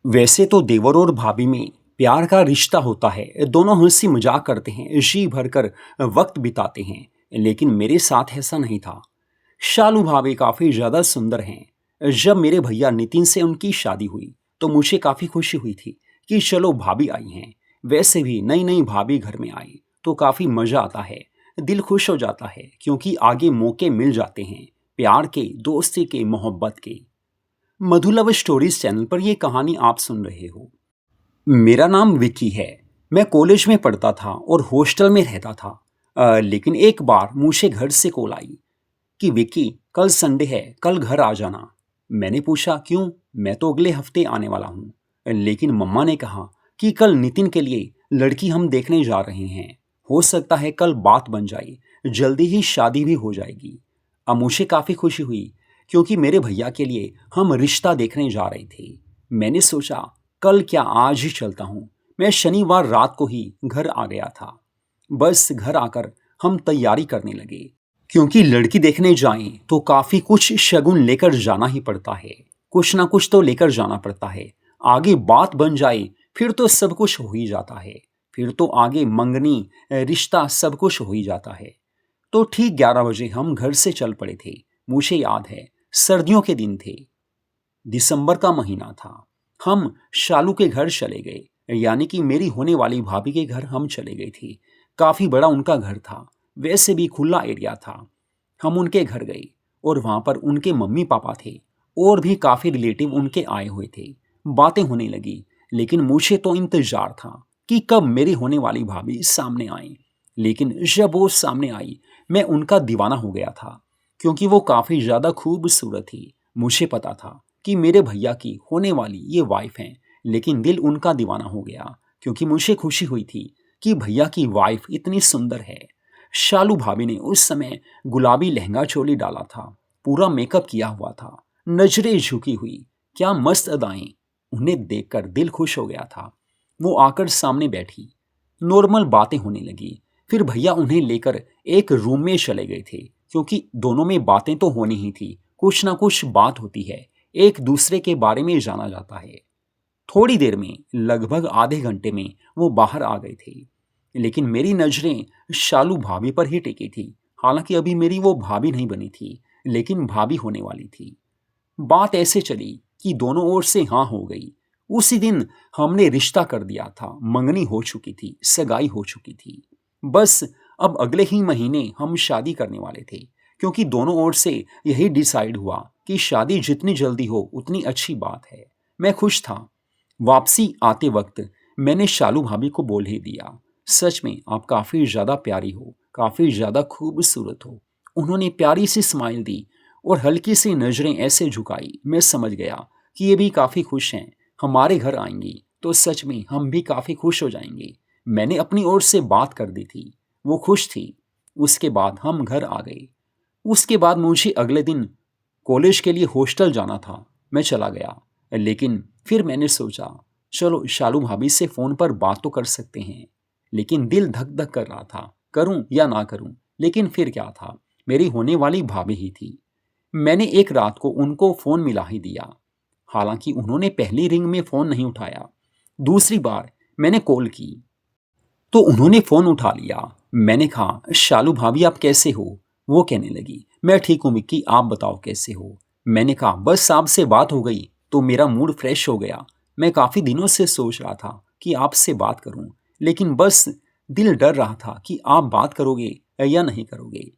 वैसे तो देवर और भाभी में प्यार का रिश्ता होता है। दोनों हंसी मजाक करते हैं, जी भरकर वक्त बिताते हैं। लेकिन मेरे साथ ऐसा नहीं था। शालू भाभी काफी ज्यादा सुंदर हैं। जब मेरे भैया नितिन से उनकी शादी हुई तो मुझे काफी खुशी हुई थी कि चलो भाभी आई हैं। वैसे भी नई नई भाभी घर में आई तो काफी मजा आता है। दिल खुश हो जाता है क्योंकि आगे मौके मिल जाते हैं, प्यार के, दोस्ती के, मोहब्बत के। मधु लव स्टोरीज चैनल पर यह कहानी आप सुन रहे हो। मेरा नाम विकी है। मैं कॉलेज में पढ़ता था और हॉस्टल में रहता था। लेकिन एक बार मुझे घर से कॉल आई कि विकी, कल संडे है, कल घर आ जाना। मैंने पूछा क्यों, मैं तो अगले हफ्ते आने वाला हूँ। लेकिन मम्मा ने कहा कि कल नितिन के लिए लड़की हम देखने जा रहे हैं। हो सकता है कल बात बन जाए, जल्दी ही शादी भी हो जाएगी। अब मुझे काफ़ी खुशी हुई क्योंकि मेरे भैया के लिए हम रिश्ता देखने जा रहे थे। मैंने सोचा कल क्या आज ही चलता हूँ। मैं शनिवार रात को ही घर आ गया था। बस घर आकर हम तैयारी करने लगे क्योंकि लड़की देखने जाएं तो काफी कुछ शगुन लेकर जाना ही पड़ता है। कुछ ना कुछ तो लेकर जाना पड़ता है। आगे बात बन जाए फिर तो सब कुछ हो ही जाता है। फिर तो आगे मंगनी, रिश्ता सब कुछ हो ही जाता है। तो ठीक 11 बजे हम घर से चल पड़े थे। मुझे याद है, सर्दियों के दिन थे, दिसंबर का महीना था। हम शालू के घर चले गए, यानी कि मेरी होने वाली भाभी के घर हम चले गए थे। काफी बड़ा उनका घर था, वैसे भी खुला एरिया था। हम उनके घर गए और वहां पर उनके मम्मी पापा थे और भी काफी रिलेटिव उनके आए हुए थे। बातें होने लगी, लेकिन मुझे तो इंतजार था कि कब मेरी होने वाली भाभी सामने आए। लेकिन जब वो सामने आई, मैं उनका दीवाना हो गया था क्योंकि वो काफी ज्यादा खूबसूरत थी। मुझे पता था कि मेरे भैया की होने वाली ये वाइफ हैं, लेकिन दिल उनका दीवाना हो गया क्योंकि मुझे खुशी हुई थी कि भैया की वाइफ इतनी सुंदर है। शालू भाभी ने उस समय गुलाबी लहंगा चोली डाला था, पूरा मेकअप किया हुआ था, नजरें झुकी हुई, क्या मस्त अदाएं। उन्हें देखकर दिल खुश हो गया था। वो आकर सामने बैठी, नॉर्मल बातें होने लगी। फिर भैया उन्हें लेकर एक रूम में चले गए थे क्योंकि दोनों में बातें तो होनी ही थी। कुछ ना कुछ बात होती है, एक दूसरे के बारे में जाना जाता है। थोड़ी देर में, लगभग आधे घंटे में वो बाहर आ गए थे। लेकिन मेरी नजरें शालू भाभी पर ही टिकी थी। हालांकि अभी मेरी वो भाभी नहीं बनी थी, लेकिन भाभी होने वाली थी। बात ऐसे चली कि दोनों ओर से हाँ हो गई। उसी दिन हमने रिश्ता कर दिया था, मंगनी हो चुकी थी, सगाई हो चुकी थी। बस अब अगले ही महीने हम शादी करने वाले थे क्योंकि दोनों ओर से यही डिसाइड हुआ कि शादी जितनी जल्दी हो उतनी अच्छी बात है। मैं खुश था। वापसी आते वक्त मैंने शालू भाभी को बोल ही दिया, सच में आप काफी ज्यादा प्यारी हो, काफी ज्यादा खूबसूरत हो। उन्होंने प्यारी सी स्माइल दी और हल्की सी नजरें ऐसे झुकाई, मैं समझ गया कि ये भी काफी खुश हैं। हमारे घर आएंगी तो सच में हम भी काफी खुश हो जाएंगे। मैंने अपनी ओर से बात कर दी थी, वो खुश थी। उसके बाद हम घर आ गए। उसके बाद मुझे अगले दिन कॉलेज के लिए हॉस्टल जाना था। मैं चला गया, लेकिन फिर मैंने सोचा चलो शालू भाभी से फोन पर बात तो कर सकते हैं। लेकिन दिल धक धक कर रहा था, करूं या ना करूं। लेकिन फिर क्या था, मेरी होने वाली भाभी ही थी। मैंने एक रात को उनको फोन मिला ही दिया। हालांकि उन्होंने पहली रिंग में फोन नहीं उठाया। दूसरी बार मैंने कॉल की तो उन्होंने फोन उठा लिया। मैंने कहा शालू भाभी आप कैसे हो। वो कहने लगी मैं ठीक हूँ विक्की, आप बताओ कैसे हो। मैंने कहा बस आपसे बात हो गई तो मेरा मूड फ्रेश हो गया। मैं काफी दिनों से सोच रहा था कि आपसे बात करूं, लेकिन बस दिल डर रहा था कि आप बात करोगे या नहीं करोगे।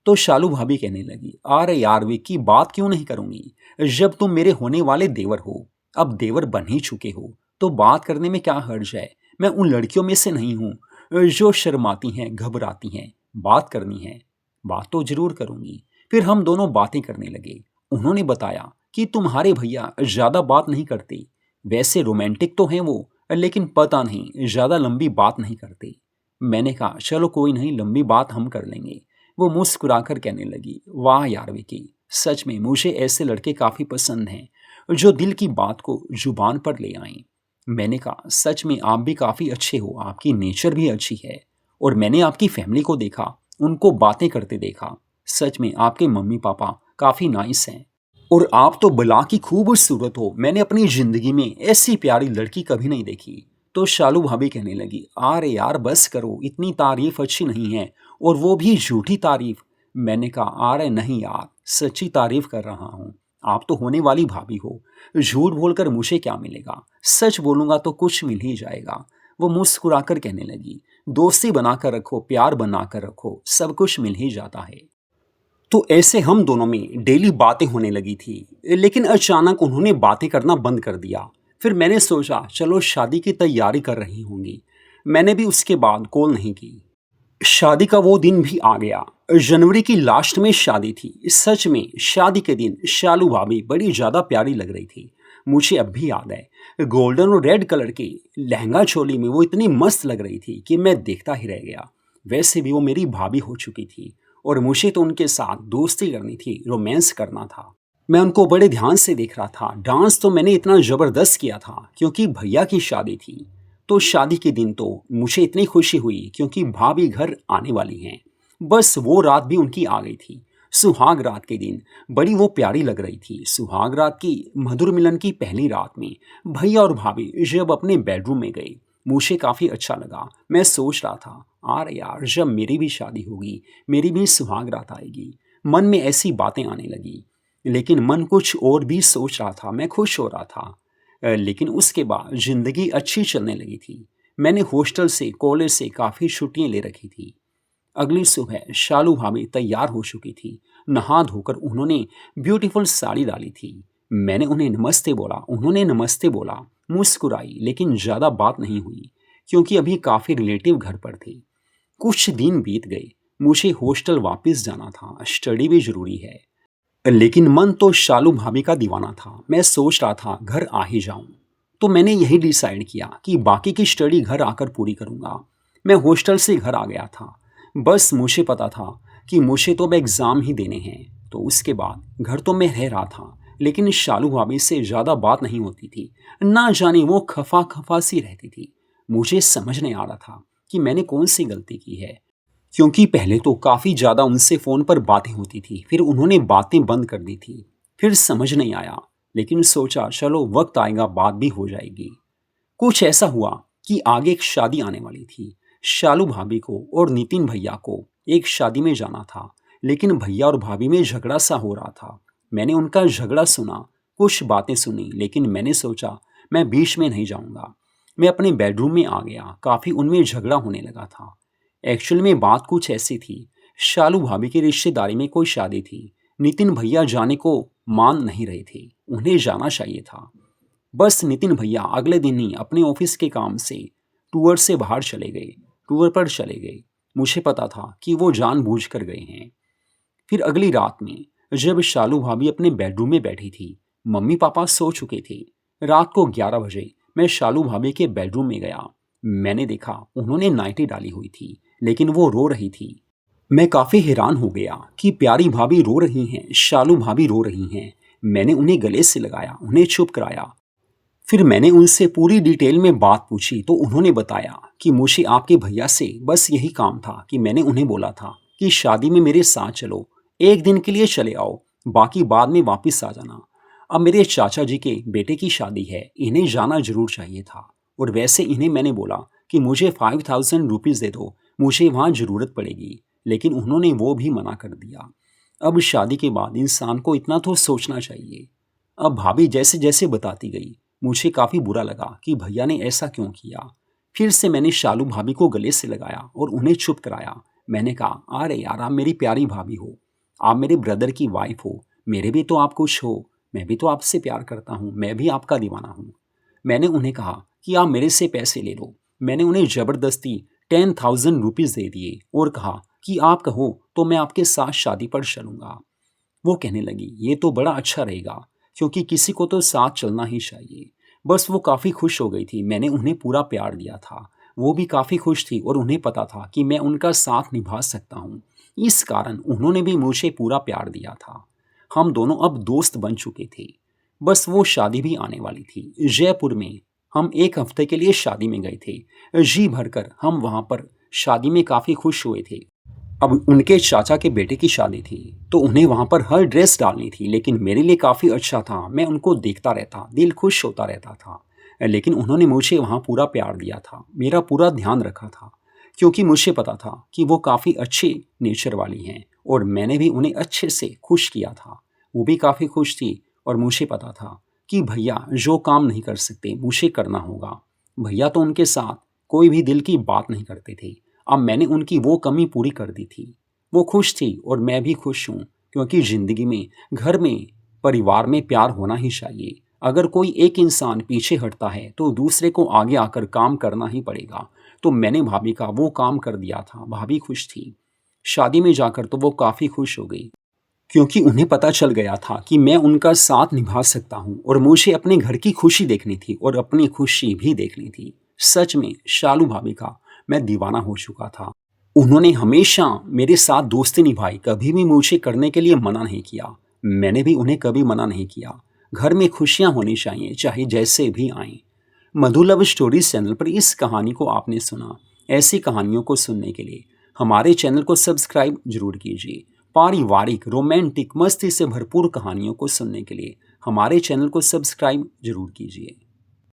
तो शालू भाभी कहने लगी अरे यार विक्की, बात क्यों नहीं करूंगी, जब तुम मेरे होने वाले देवर हो, अब देवर बन ही चुके हो तो बात करने में क्या हर्ज है। मैं उन लड़कियों में से नहीं हूं जो शर्माती हैं, घबराती हैं। बात करनी है, बात तो जरूर करूंगी। फिर हम दोनों बातें करने लगे। उन्होंने बताया कि तुम्हारे भैया ज्यादा बात नहीं करते, वैसे रोमांटिक तो हैं वो, लेकिन पता नहीं ज्यादा लंबी बात नहीं करते। मैंने कहा चलो कोई नहीं, लंबी बात हम कर लेंगे। वो मुस्कुराकर कहने लगी वाह यार विकी, सच में मुझे ऐसे लड़के काफी पसंद हैं जो दिल की बात को जुबान पर ले आएं। मैंने कहा सच में आप भी काफी अच्छे हो, आपकी नेचर भी अच्छी है। और मैंने आपकी फैमिली को देखा, उनको बातें करते देखा। सच में आपके मम्मी पापा काफी नाइस हैं। और आप तो बला की खूबसूरत हो, मैंने अपनी जिंदगी में ऐसी प्यारी लड़की कभी नहीं देखी। तो शालू भाभी कहने लगी, अरे यार बस करो, इतनी तारीफ अच्छी नहीं है, और वो भी झूठी तारीफ। मैंने कहा, अरे नहीं यार, सच्ची तारीफ कर रहा हूँ। आप तो होने वाली भाभी हो, झूठ बोलकर मुझे क्या मिलेगा, सच बोलूंगा तो कुछ मिल ही जाएगा। वो मुस्कुराकर कहने लगी, दोस्ती बनाकर रखो, प्यार बनाकर रखो, सब कुछ मिल ही जाता है। तो ऐसे हम दोनों में डेली बातें होने लगी थी, लेकिन अचानक उन्होंने बातें करना बंद कर दिया। फिर मैंने सोचा चलो शादी की तैयारी कर रही होंगी। मैंने भी उसके बाद कॉल नहीं की। शादी का वो दिन भी आ गया। जनवरी की लास्ट में शादी थी। सच में शादी के दिन शालू भाभी बड़ी ज़्यादा प्यारी लग रही थी। मुझे अब भी याद है, गोल्डन और रेड कलर की लहंगा चोली में वो इतनी मस्त लग रही थी कि मैं देखता ही रह गया। वैसे भी वो मेरी भाभी हो चुकी थी और मुझे तो उनके साथ दोस्ती करनी थी, रोमांस करना था। मैं उनको बड़े ध्यान से देख रहा था। डांस तो मैंने इतना ज़बरदस्त किया था क्योंकि भैया की शादी थी। तो शादी के दिन तो मुझे इतनी खुशी हुई क्योंकि भाभी घर आने वाली हैं। बस वो रात भी उनकी आ गई थी। सुहाग रात के दिन बड़ी वो प्यारी लग रही थी। सुहाग रात की मधुर मिलन की पहली रात में भैया और भाभी जब अपने बेडरूम में गए, मुझे काफ़ी अच्छा लगा। मैं सोच रहा था, अरे यार जब मेरी भी शादी होगी, मेरी भी सुहाग रात आएगी। मन में ऐसी बातें आने लगी, लेकिन मन कुछ और भी सोच रहा था। मैं खुश हो रहा था। लेकिन उसके बाद ज़िंदगी अच्छी चलने लगी थी। मैंने हॉस्टल से, कॉलेज से काफ़ी छुट्टियाँ ले रखी थी। अगली सुबह शालू भाभी तैयार हो चुकी थी। नहा धोकर उन्होंने ब्यूटीफुल साड़ी डाली थी। मैंने उन्हें नमस्ते बोला, उन्होंने नमस्ते बोला, मुस्कुराई, लेकिन ज़्यादा बात नहीं हुई क्योंकि अभी काफ़ी रिलेटिव घर पर थे। कुछ दिन बीत गए। मुझे हॉस्टल वापस जाना था, स्टडी भी ज़रूरी है। लेकिन मन तो शालू भाभी का दीवाना था। मैं सोच रहा था घर आ ही जाऊं। तो मैंने यही डिसाइड किया कि बाकी की स्टडी घर आकर पूरी करूंगा। मैं हॉस्टल से घर आ गया था। बस मुझे पता था कि मुझे तो अब एग्ज़ाम ही देने हैं। तो उसके बाद घर तो मैं रह रहा था, लेकिन शालू भाभी से ज़्यादा बात नहीं होती थी। ना जाने वो खफा खफा सी रहती थी। मुझे समझ नहीं आ रहा था कि मैंने कौन सी गलती की है, क्योंकि पहले तो काफ़ी ज़्यादा उनसे फ़ोन पर बातें होती थी, फिर उन्होंने बातें बंद कर दी थी। फिर समझ नहीं आया, लेकिन सोचा चलो वक्त आएगा बात भी हो जाएगी। कुछ ऐसा हुआ कि आगे एक शादी आने वाली थी। शालू भाभी को और नितिन भैया को एक शादी में जाना था, लेकिन भैया और भाभी में झगड़ा सा हो रहा था। मैंने उनका झगड़ा सुना, कुछ बातें सुनी, लेकिन मैंने सोचा मैं बीच में नहीं जाऊंगा। मैं अपने बेडरूम में आ गया। काफ़ी उनमें झगड़ा होने लगा था। एक्चुअल में बात कुछ ऐसी थी, शालू भाभी की रिश्तेदारी में कोई शादी थी। नितिन भैया जाने को मान नहीं रहे थे, उन्हें जाना चाहिए था। बस नितिन भैया अगले दिन ही अपने ऑफिस के काम से टूर से बाहर चले गए, टूर पर चले गए। मुझे पता था कि वो जानबूझकर गए हैं। फिर अगली रात में जब शालू भाभी अपने बेडरूम में बैठी थी, मम्मी पापा सो चुके थे। रात को 11 बजे मैं शालू भाभी के बेडरूम में गया। मैंने देखा उन्होंने नाइटी डाली हुई थी, लेकिन वो रो रही थी। मैं काफ़ी हैरान हो गया कि प्यारी भाभी रो रही हैं, शालू भाभी रो रही हैं। मैंने उन्हें गले से लगाया, उन्हें चुप कराया। फिर मैंने उनसे पूरी डिटेल में बात पूछी तो उन्होंने बताया कि मुझे आपके भैया से बस यही काम था कि मैंने उन्हें बोला था कि शादी में मेरे साथ चलो, एक दिन के लिए चले आओ, बाकी बाद में वापस आ जाना। अब मेरे चाचा जी के बेटे की शादी है, इन्हें जाना जरूर चाहिए था। और वैसे इन्हें मैंने बोला कि मुझे 5000 रुपीज़ दे दो, मुझे वहाँ ज़रूरत पड़ेगी, लेकिन उन्होंने वो भी मना कर दिया। अब शादी के बाद इंसान को इतना तो सोचना चाहिए। अब भाभी जैसे जैसे बताती गई, मुझे काफ़ी बुरा लगा कि भैया ने ऐसा क्यों किया। फिर से मैंने शालू भाभी को गले से लगाया और उन्हें चुप कराया। मैंने कहा, अरे यार आप मेरी प्यारी भाभी हो, आप मेरे ब्रदर की वाइफ हो, मेरे भी तो आप कुछ हो, मैं भी तो आपसे प्यार करता हूँ, मैं भी आपका दीवाना हूँ। मैंने उन्हें कहा कि आप मेरे से पैसे ले लो। मैंने उन्हें ज़बरदस्ती 10,000 रुपीज़ दे दिए और कहा कि आप कहो तो मैं आपके साथ शादी पर चलूँगा। वो कहने लगी, ये तो बड़ा अच्छा रहेगा क्योंकि किसी को तो साथ चलना ही चाहिए। बस वो काफ़ी खुश हो गई थी। मैंने उन्हें पूरा प्यार दिया था। वो भी काफ़ी खुश थी और उन्हें पता था कि मैं उनका साथ निभा सकता हूँ। इस कारण उन्होंने भी मुझे पूरा प्यार दिया था। हम दोनों अब दोस्त बन चुके थे। बस वो शादी भी आने वाली थी जयपुर में। हम एक हफ्ते के लिए शादी में गए थे। जी भरकर हम वहाँ पर शादी में काफ़ी खुश हुए थे। अब उनके चाचा के बेटे की शादी थी, तो उन्हें वहाँ पर हर ड्रेस डालनी थी, लेकिन मेरे लिए काफ़ी अच्छा था। मैं उनको देखता रहता, दिल खुश होता रहता था। लेकिन उन्होंने मुझे वहाँ पूरा प्यार दिया था, मेरा पूरा ध्यान रखा था, क्योंकि मुझे पता था कि वो काफ़ी अच्छे नेचर वाली हैं और मैंने भी उन्हें अच्छे से खुश किया था। वो भी काफ़ी खुश थी और मुझे पता था कि भैया जो काम नहीं कर सकते, मुझे करना होगा। भैया तो उनके साथ कोई भी दिल की बात नहीं करते थे। अब मैंने उनकी वो कमी पूरी कर दी थी। वो खुश थी और मैं भी खुश हूँ, क्योंकि ज़िंदगी में, घर में, परिवार में प्यार होना ही चाहिए। अगर कोई एक इंसान पीछे हटता है तो दूसरे को आगे आकर काम करना ही पड़ेगा। तो मैंने भाभी का वो काम कर दिया था, भाभी खुश थी। शादी में जाकर तो वो काफ़ी खुश हो गई, क्योंकि उन्हें पता चल गया था कि मैं उनका साथ निभा सकता हूँ और मुझे अपने घर की खुशी देखनी थी और अपनी खुशी भी देखनी थी। सच में शालू भाभी का मैं दीवाना हो चुका था। उन्होंने हमेशा मेरे साथ दोस्ती निभाई, कभी भी मुझे करने के लिए मना नहीं किया। मैंने भी उन्हें कभी मना नहीं किया। घर में खुशियाँ होनी चाहिए, चाहे जैसे भी आएँ। मधु लव स्टोरीज चैनल पर इस कहानी को आपने सुना। ऐसी कहानियों को सुनने के लिए हमारे चैनल को सब्सक्राइब जरूर कीजिए। पारिवारिक, रोमांटिक, मस्ती से भरपूर कहानियों को सुनने के लिए हमारे चैनल को सब्सक्राइब जरूर कीजिए।